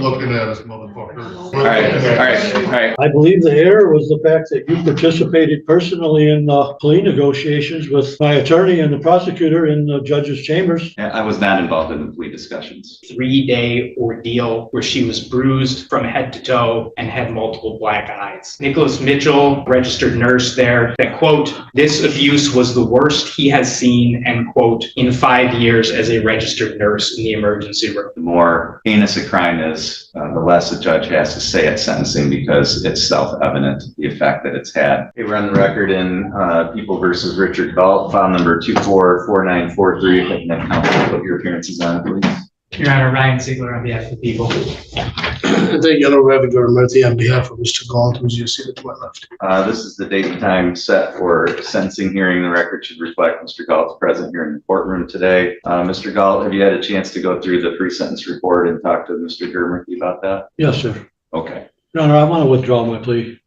looking at us, motherfucker. All right. I believe the error was the fact that you participated personally in the plea negotiations with my attorney and the prosecutor in the judge's chambers. I was not involved in the plea discussions. 3-day ordeal where she was bruised from head to toe and had multiple black eyes. Nicholas Mitchell, registered nurse there, that quote, "This abuse was the worst he has seen," end quote, in 5 years as a registered nurse in the emergency room. The more heinous a crime is, the less a judge has to say at sentencing because it's self-evident the effect that it's had. Okay, we're on the record in People versus Richard Galt, file number 244943. If I can have counsel put your appearances on, please. Your Honor, Ryan Ziegler on behalf of the people. The yellow Raviger Murthy on behalf of Mr. Galt, who's just seated to my left. This is the date and time set for sentencing hearing. The record should reflect Mr. Galt's present here in the courtroom today. Mr. Galt, have you had a chance to go through the pre-sentence report and talk to Mr. Germerke about that? Yes, sir. Okay. Your Honor, I want to withdraw my plea.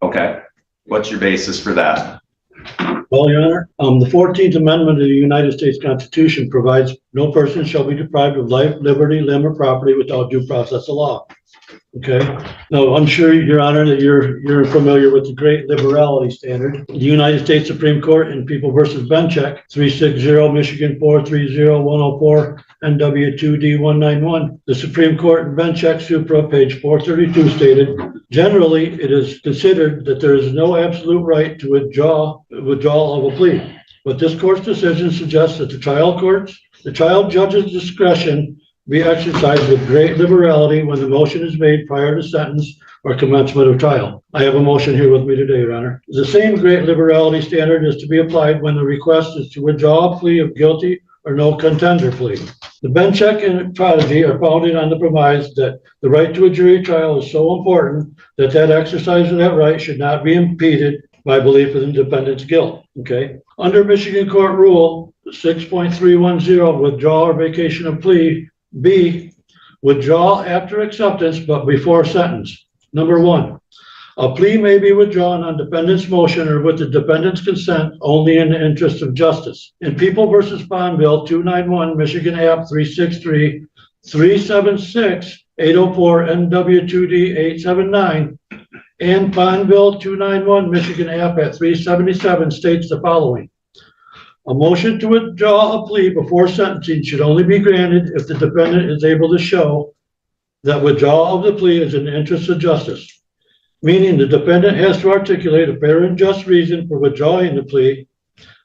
Okay. What's your basis for that? Well, Your Honor, the 14th Amendment of the United States Constitution provides no person shall be deprived of life, liberty, limb, or property without due process of law. Okay. Now, I'm sure, Your Honor, that you're familiar with the great liberality standard. The United States Supreme Court in People versus Benchek, 360 Michigan 430104 NW2D 191. The Supreme Court in Benchek Supra, page 432, stated, generally, it is considered that there is no absolute right to withdrawal of a plea. But this court's decision suggests that the trial judge's discretion be exercised with great liberality when the motion is made prior to sentence or commencement of trial. I have a motion here with me today, Your Honor. The same great liberality standard is to be applied when the request is to withdraw a plea of guilty or no contender plea. The Benchek and Prodigy are founded on the premise that the right to a jury trial is so important that exercise of that right should not be impeded by belief in the defendant's guilt. Okay. Under Michigan Court Rule 6.310, withdrawal or vacation of plea, B, withdrawal after acceptance but before sentence. Number 1, a plea may be withdrawn on defendant's motion or with the defendant's consent only in the interest of justice. In People versus Bonneville 291, Michigan App 363, 376, 804 NW2D 879, and Bonneville 291, Michigan App at 377 states the following. A motion to withdraw a plea before sentencing should only be granted if the defendant is able to show that withdrawal of the plea is in the interest of justice, meaning the defendant has to articulate a fair and just reason for withdrawing the plea.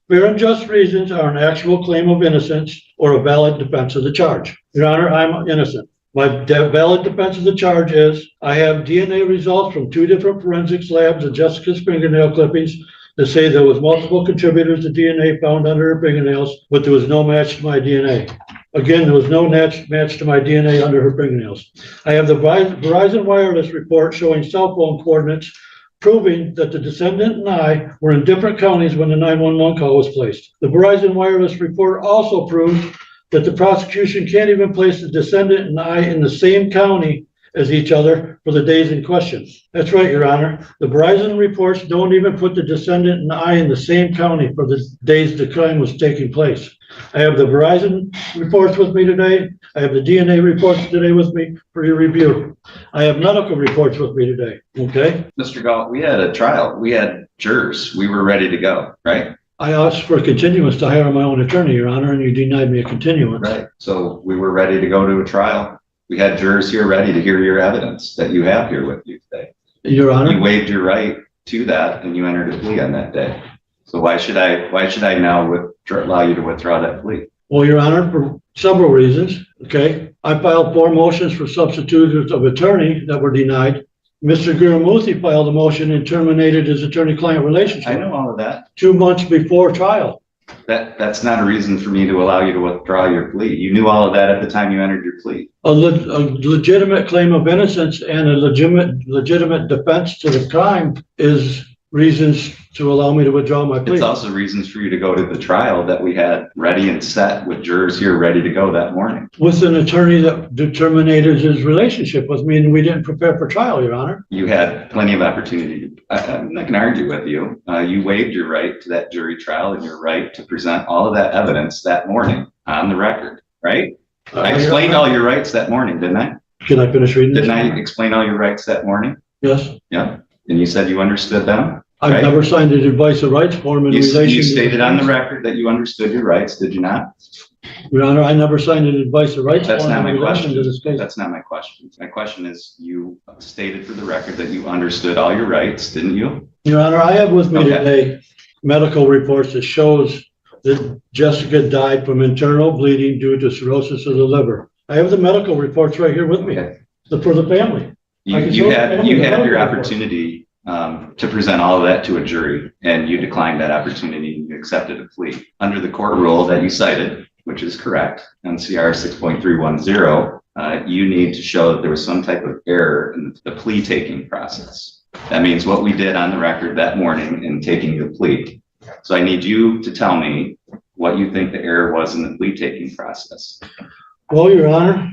Fair and just reasons are an actual claim of innocence or a valid defense of the charge. Your Honor, I'm innocent. My valid defense of the charge is I have DNA results from 2 different forensics labs of Jessica's fingernail clippings that say there was multiple contributors to DNA found under her fingernails, but there was no match to my DNA. Again, there was no match to my DNA under her fingernails. I have the Verizon Wireless report showing cell phone coordinates proving that the descendant and I were in different counties when the 911 call was placed. The Verizon Wireless report also proves that the prosecution can't even place the descendant and I in the same county as each other for the days in question. That's right, Your Honor. The Verizon reports don't even put the descendant and I in the same county for the days the crime was taking place. I have the Verizon reports with me today. I have the DNA reports today with me for your review. I have medical reports with me today, okay? Mr. Galt, we had a trial. We had jurors. We were ready to go, right? I asked for a continuance to hire my own attorney, Your Honor, and you denied me a continuance. Right. So we were ready to go to a trial. We had jurors here ready to hear your evidence that you have here with you today. Your Honor. You waived your right to that and you entered a plea on that day. So why should I now allow you to withdraw that plea? Well, Your Honor, for several reasons, okay? I filed 4 motions for substitutes of attorney that were denied. Mr. Guramuthi filed a motion and terminated his attorney-client relationship. I know all of that. 2 months before trial. That's not a reason for me to allow you to withdraw your plea. You knew all of that at the time you entered your plea. A legitimate claim of innocence and a legitimate defense to the crime is reasons to allow me to withdraw my plea. It's also reasons for you to go to the trial that we had ready and set with jurors here ready to go that morning. With an attorney that terminated his relationship with me and we didn't prepare for trial, Your Honor. You had plenty of opportunity. I'm not going to argue with you. You waived your right to that jury trial and your right to present all of that evidence that morning on the record, right? I explained all your rights that morning, didn't I? Can I finish reading this? Didn't I explain all your rights that morning? Yes. Yeah. And you said you understood them? I've Right. never signed an advice of rights form in relation to. You stated on the record that you understood your rights, did you not? Your Honor, I never signed an advice of rights That's form not in my relation question. to this case. That's not my question. My question is, you stated for the record that you understood all your rights, didn't you? Your Honor, I have with me Okay. today medical reports that shows that Jessica died from internal bleeding due to cirrhosis of the liver. I have the medical reports right here with me, Okay. for the family. I can show You had the your medical report. opportunity to present all of that to a jury, and you declined that opportunity and you accepted a plea. Under the court rule that you cited, which is correct, NCR 6.310, you need to show that there was some type of error in the plea taking process. That means what we did on the record that morning in taking the plea. So I need you to tell me what you think the error was in the plea taking process. Well, Your Honor,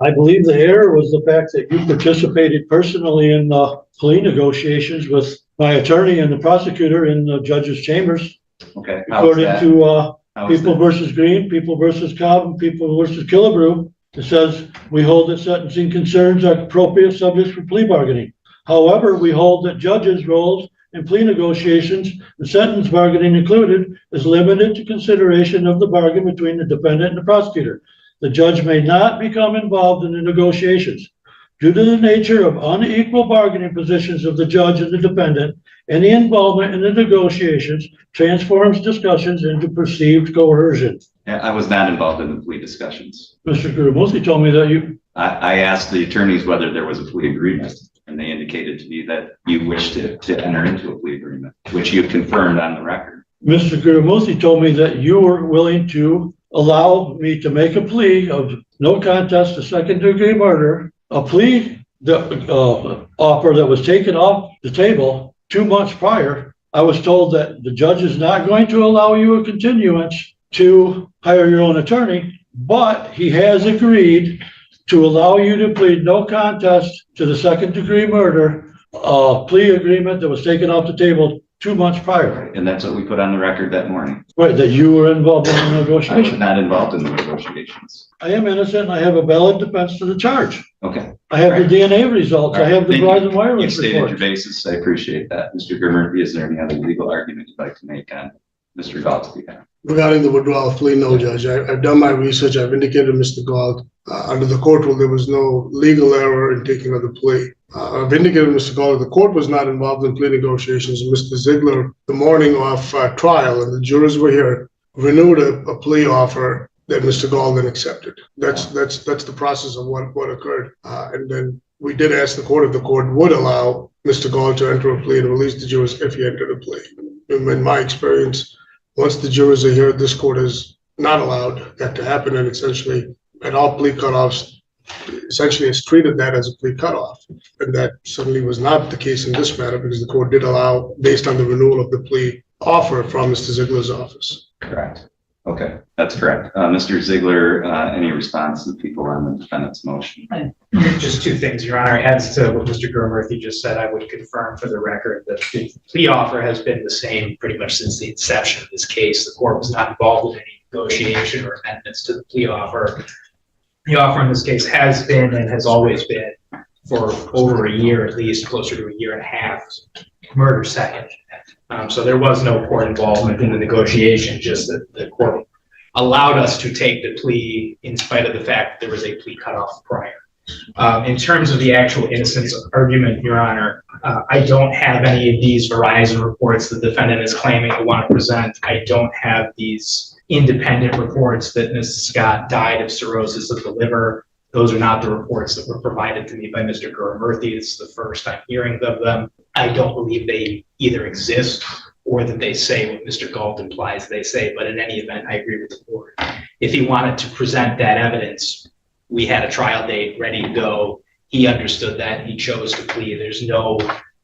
I believe the error was the fact that you participated personally in the plea negotiations with my attorney and the prosecutor in the judge's chambers. Okay. How was According that? to, How was People that? versus Green, People versus Cobb, and People versus Killebrew, it says, we hold that sentencing concerns are appropriate subjects for plea bargaining. However, we hold that judges' roles in plea negotiations, the sentence bargaining included, is limited to consideration of the bargain between the defendant and the prosecutor. The judge may not become involved in the negotiations. Due to the nature of unequal bargaining positions of the judge and the defendant, any involvement in the negotiations transforms discussions into perceived coercion. Yeah, I was not involved in the plea discussions. Mr. Kuramosi told me that you, I asked the attorneys whether there was a plea agreement, and they indicated to me that you wished to enter into a plea agreement, which you confirmed on the record. Mr. Kuramosi told me that you were willing to allow me to make a plea of no contest to second-degree murder, a plea offer that was taken off the table 2 months prior. I was told that the judge is not going to allow you a continuance to hire your own attorney, but he has agreed to allow you to plead no contest to the second-degree murder, plea agreement that was taken off the table 2 months prior. And that's what we put on the record that morning. Right, that you were involved in the I was negotiation. not involved in the negotiations. I am innocent and I have a valid defense to the charge. Okay. I have the DNA results. I have the Thank you. Verizon You wireless stated your report. basis. I appreciate that. Mr. Grimurphy, is there any other legal argument you'd like to make on Mr. Galt's behalf? Regarding the withdrawal of plea, no, Judge. I've done my research. I've indicated to Mr. Galt, under the court rule, there was no legal error in taking of the plea. I've indicated to Mr. Galt, the court was not involved in plea negotiations. Mr. Ziegler, the morning of trial, and the jurors were here, renewed a plea offer that Mr. Galt then accepted. That's the process of what occurred. And then we did ask the court if the court would allow Mr. Galt to enter a plea and release the jurors if he entered a plea. In my experience, once the jurors are here, this court has not allowed that to happen, and essentially at all plea cutoffs, essentially has treated that as a plea cutoff. And that certainly was not the case in this matter, because the court did allow, based on the renewal of the plea offer from Mr. Ziegler's office. Correct. Okay, that's correct. Mr. Ziegler, any response to the people on the defendant's motion? Just two things, Your Honor. As to what Mr. Gurmurthy just said, I would confirm for the record that the plea offer has been the same pretty much since the inception of this case. The court was not involved in any negotiation or amendments to the plea offer. The offer in this case has been and has always been for over a year, at least closer to a year and a half, murder second. So there was no court involvement in the negotiation, just that the court allowed us to take the plea in spite of the fact that there was a plea cutoff prior. In terms of the actual innocence argument, Your Honor, I don't have any of these Verizon reports the defendant is claiming to want to present. I don't have these independent reports that Ms. Scott died of cirrhosis of the liver. Those are not the reports that were provided to me by Mr. Gurmurthy. It's the first I'm hearing of them. I don't believe they either exist or that they say what Mr. Galt implies they say, but in any event, I agree with the board. If he wanted to present that evidence, we had a trial date ready to go. He understood that. He chose to plea. There's no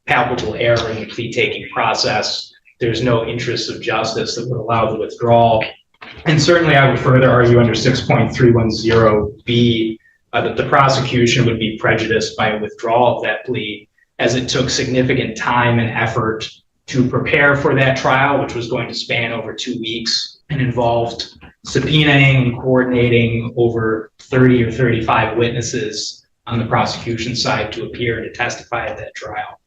palpable error in the plea taking process. There's no interest of justice that would allow the withdrawal. And certainly I would further argue under 6.310B that the prosecution would be prejudiced by a withdrawal of that plea, as it took significant time and effort to prepare for that trial, which was going to span over 2 weeks and involved subpoenaing and coordinating over 30 or 35 witnesses on the prosecution side to appear and to testify at that trial.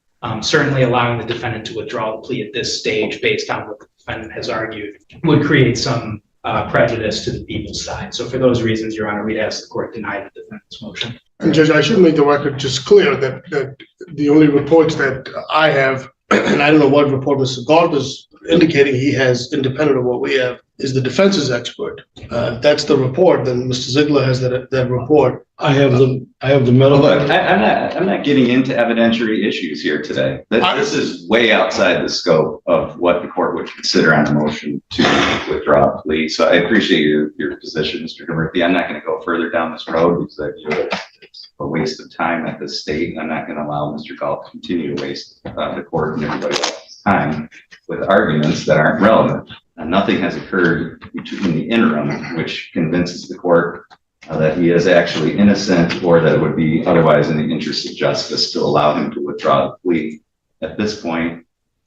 Certainly allowing the defendant to withdraw the plea at this stage based on what the defendant has argued would create some prejudice to the people's side. So for those reasons, Your Honor, we'd ask the court deny the defendant's motion. And Judge, I should make the record just clear that the only reports that I have, and I don't know what report Mr. Galt is indicating he has independent of what we have, is the defense's expert. If that's the report, then Mr. Ziegler has that report. I have the Well, medical. look, I'm not getting into evidentiary issues here today. This is way outside the scope of what the court would consider on a motion to withdraw a plea. So I appreciate your position, Mr. Murphy. I'm not going to go further down this road because I view it as a waste of time at this state. I'm not going to allow Mr. Galt to continue to waste the court and everybody else's time with arguments that aren't relevant. Nothing has occurred in the interim which convinces the court that he is actually innocent or that it would be otherwise in the interest of justice to allow him to withdraw the plea. At this point,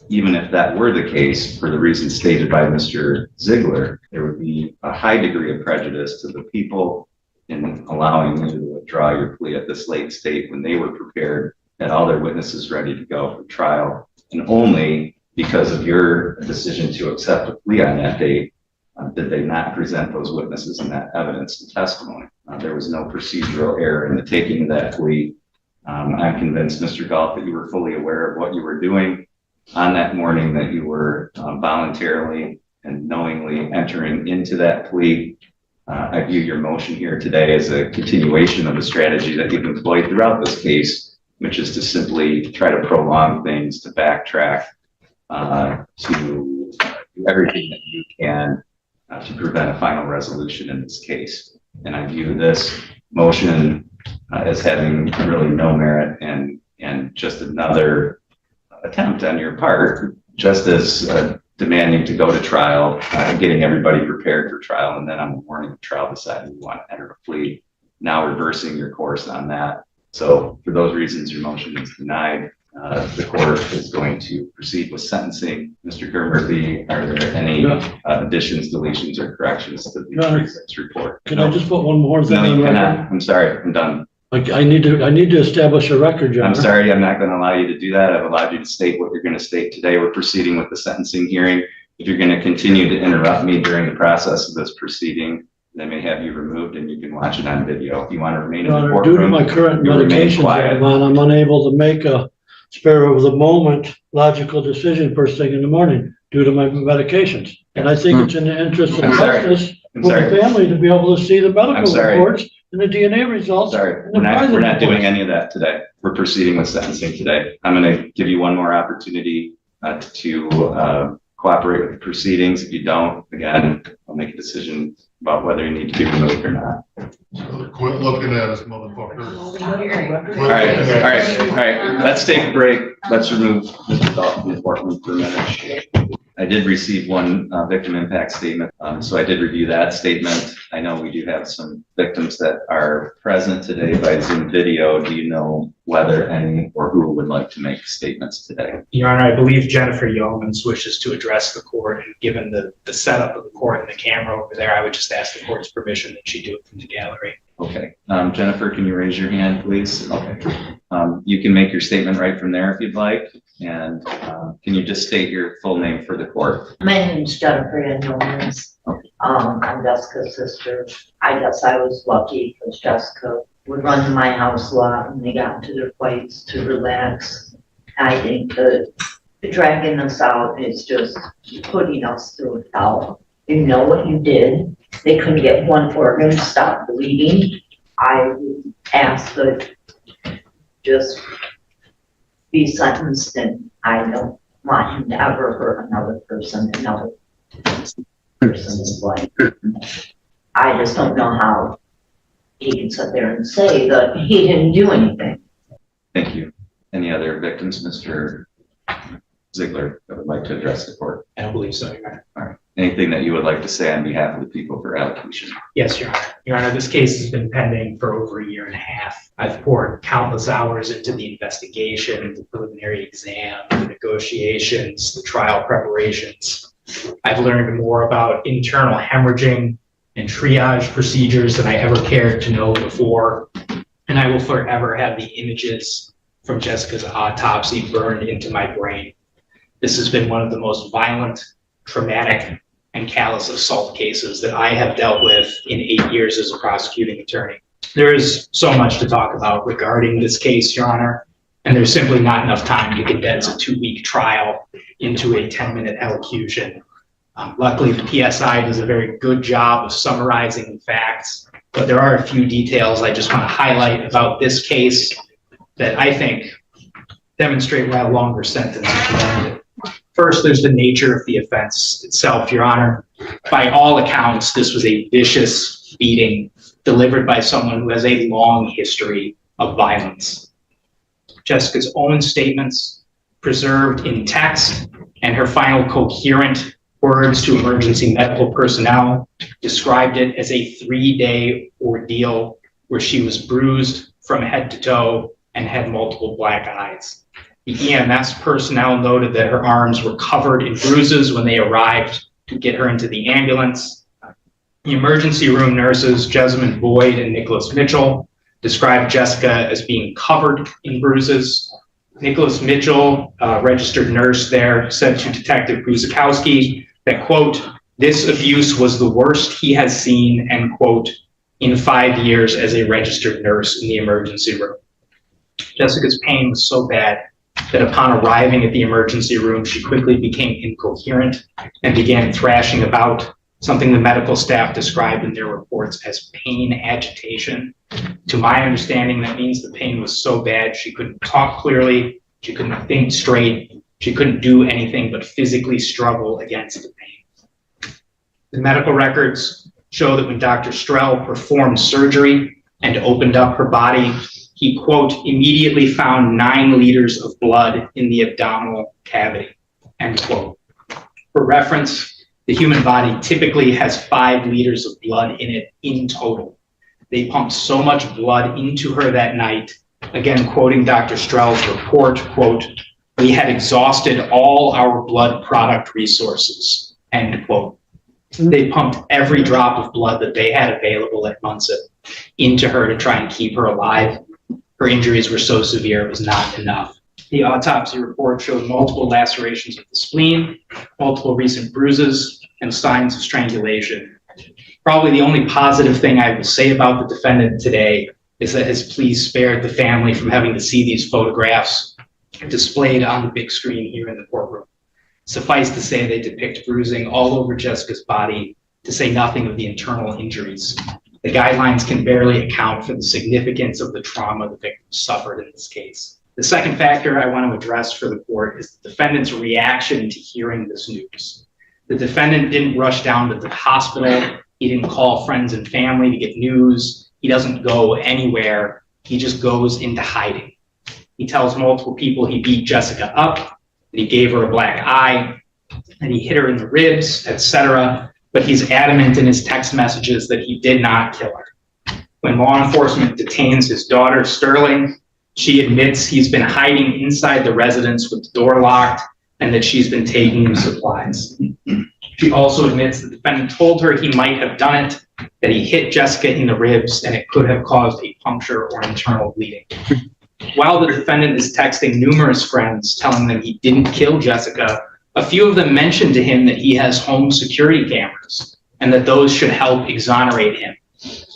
even if that were the case, for the reasons stated by Mr. Ziegler, there would be a high degree of prejudice to the people in allowing you to withdraw your plea at this late state when they were prepared, had all their witnesses ready to go for trial, and only because of your decision to accept a plea on that date did they not present those witnesses and that evidence and testimony. There was no procedural error in the taking of that plea. I'm convinced, Mr. Galt, that you were fully aware of what you were doing on that morning, that you were voluntarily and knowingly entering into that plea. I view your motion here today as a continuation of the strategy that you've employed throughout this case, which is to simply try to prolong things, to backtrack, to do everything that you can to prevent a final resolution in this case. And I view this motion as having really no merit and just another attempt on your part, just as demanding to go to trial, getting everybody prepared for trial, and then on the morning of trial deciding you want to enter a plea, now reversing your course on that. So for those reasons, your motion is denied. The court is going to proceed with sentencing. Mr. Murphy, are there any additions, deletions, or corrections to the pre-sentence report? Can I just put one more thing No, on you record? cannot. I'm sorry, I'm done. I need to establish a record, John. I'm sorry, I'm not going to allow you to do that. I've allowed you to state what you're going to state today. We're proceeding with the sentencing hearing. If you're going to continue to interrupt me during the process of this proceeding, they may have you removed and you can watch it on video. If you want to remain in the Due to courtroom, my current you remain medications quiet. I'm on, I'm unable to make a spur of the moment logical decision first thing in the morning due to my medications. And I think it's in the interest of I'm sorry. justice I'm for the sorry. family to be able to see the I'm medical sorry. reports and the DNA results. Sorry, and the we're not private doing reports. any of that today. We're proceeding with sentencing today. I'm going to give you one more opportunity to cooperate with the proceedings. If you don't, again, I'll make a decision about whether you need to be removed or not. Quit looking at us, motherfucker. All right. Let's take a break. Let's remove Mr. Dalton from the courtroom for a minute. I did receive one victim impact statement, so I did review that statement. I know we do have some victims that are present today by Zoom video. Do you know whether any or who would like to make statements today? Your Honor, I believe Jennifer Yeomans wishes to address the court, and given the setup of the court and the camera over there, I would just ask the court's permission that she do it from the gallery. Okay. Jennifer, can you raise your hand, please? Okay. You can make your statement right from there if you'd like. And can you just state your full name for the court? My name's Jennifer Yeomans. I'm Jessica's sister. I guess I was lucky because Jessica would run to my house a lot when they got into their fights to relax. I think that dragging us out is just putting us through hell. You know what you did. They couldn't get one organ to stop bleeding. I would ask that just be sentenced, and I don't want him to ever hurt another person's life. I just don't know how he can sit there and say that he didn't do anything. Thank you. Any other victims, Mr. Ziegler, that would like to address the court? I don't believe so, Your Honor. All right. Anything that you would like to say on behalf of the people for allocation? Yes, Your Honor. Your Honor, this case has been pending for over a year and a half. I've poured countless hours into the investigation, the preliminary exam, the negotiations, the trial preparations. I've learned more about internal hemorrhaging and triage procedures than I ever cared to know before. and I will forever have the images from Jessica's autopsy burned into my brain. This has been one of the most violent, traumatic, and callous assault cases that I have dealt with in 8 years as a prosecuting attorney. There is so much to talk about regarding this case, Your Honor, and there's simply not enough time to condense a 2-week trial into a 10-minute elocution. Luckily, the PSI does a very good job of summarizing the facts, but there are a few details I just want to highlight about this case that I think demonstrate why a longer sentence is warranted. First, there's the nature of the offense itself, Your Honor. By all accounts, this was a vicious beating delivered by someone who has a long history of violence. Jessica's own statements, preserved in text, and her final coherent words to emergency medical personnel described it as a 3-day ordeal where she was bruised from head to toe and had multiple black eyes. The EMS personnel noted that her arms were covered in bruises when they arrived to get her into the ambulance. The emergency room nurses, Jessamine Boyd and Nicholas Mitchell, described Jessica as being covered in bruises. Nicholas Mitchell, a registered nurse there, said to Detective Guzikowski that, quote, "This abuse was the worst he has seen," end quote, in 5 years as a registered nurse in the emergency room. Jessica's pain was so bad that upon arriving at the emergency room, she quickly became incoherent and began thrashing about, something the medical staff described in their reports as pain agitation. To my understanding, that means the pain was so bad she couldn't talk clearly, she couldn't think straight, she couldn't do anything but physically struggle against the pain. The medical records show that when Dr. Strell performed surgery and opened up her body, he, quote, "immediately found 9 liters of blood in the abdominal cavity," end quote. For reference, the human body typically has 5 liters of blood in it in total. They pumped so much blood into her that night, again, quoting Dr. Strell's report, quote, "We had exhausted all our blood product resources," end quote. They pumped every drop of blood that they had available at Munson into her to try and keep her alive. Her injuries were so severe it was not enough. The autopsy report showed multiple lacerations of the spleen, multiple recent bruises, and signs of strangulation. Probably the only positive thing I will say about the defendant today is that his plea spared the family from having to see these photographs displayed on the big screen here in the courtroom. Suffice to say, they depict bruising all over Jessica's body, to say nothing of the internal injuries. The guidelines can barely account for the significance of the trauma the victim suffered in this case. The second factor I want to address for the court is the defendant's reaction to hearing this news. The defendant didn't rush down to the hospital. He didn't call friends and family to get news. He doesn't go anywhere. He just goes into hiding. He tells multiple people he beat Jessica up, that he gave her a black eye, and he hit her in the ribs, etc. But he's adamant in his text messages that he did not kill her. When law enforcement detains his daughter, Sterling, she admits he's been hiding inside the residence with the door locked and that she's been taking supplies. She also admits the defendant told her he might have done it, that he hit Jessica in the ribs and it could have caused a puncture or internal bleeding. While the defendant is texting numerous friends telling them he didn't kill Jessica, a few of them mentioned to him that he has home security cameras and that those should help exonerate him,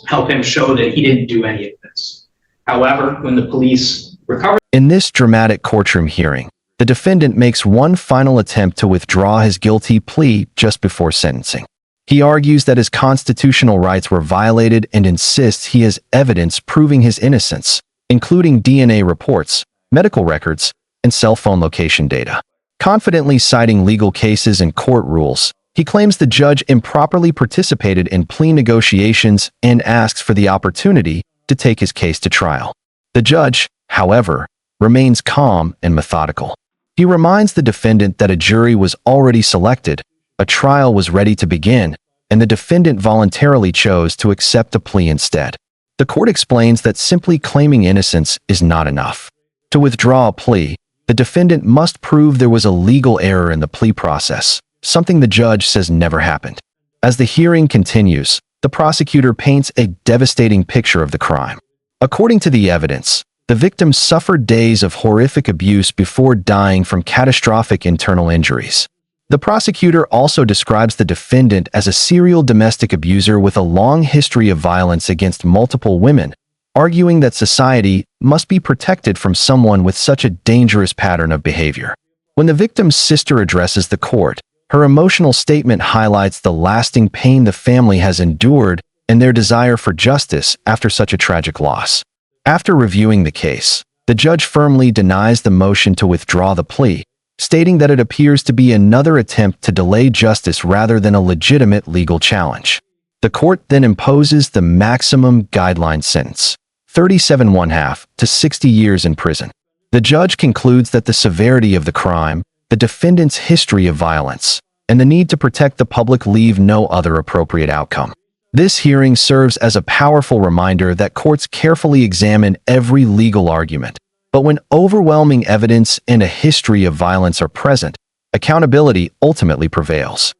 help him show that he didn't do any of this. However, when the police recovered... In this dramatic courtroom hearing, the defendant makes one final attempt to withdraw his guilty plea just before sentencing. He argues that his constitutional rights were violated and insists he has evidence proving his innocence, including DNA reports, medical records, and cell phone location data. Confidently citing legal cases and court rules, he claims the judge improperly participated in plea negotiations and asks for the opportunity to take his case to trial. The judge, however, remains calm and methodical. He reminds the defendant that a jury was already selected, a trial was ready to begin, and the defendant voluntarily chose to accept a plea instead. The court explains that simply claiming innocence is not enough. To withdraw a plea, the defendant must prove there was a legal error in the plea process, something the judge says never happened. As the hearing continues, the prosecutor paints a devastating picture of the crime. According to the evidence, the victim suffered days of horrific abuse before dying from catastrophic internal injuries. The prosecutor also describes the defendant as a serial domestic abuser with a long history of violence against multiple women, arguing that society must be protected from someone with such a dangerous pattern of behavior. When the victim's sister addresses the court, her emotional statement highlights the lasting pain the family has endured and their desire for justice after such a tragic loss. After reviewing the case, the judge firmly denies the motion to withdraw the plea, stating that it appears to be another attempt to delay justice rather than a legitimate legal challenge. The court then imposes the maximum guideline sentence, 37½ to 60 years in prison. The judge concludes that the severity of the crime, the defendant's history of violence, and the need to protect the public leave no other appropriate outcome. This hearing serves as a powerful reminder that courts carefully examine every legal argument, but when overwhelming evidence and a history of violence are present, accountability ultimately prevails.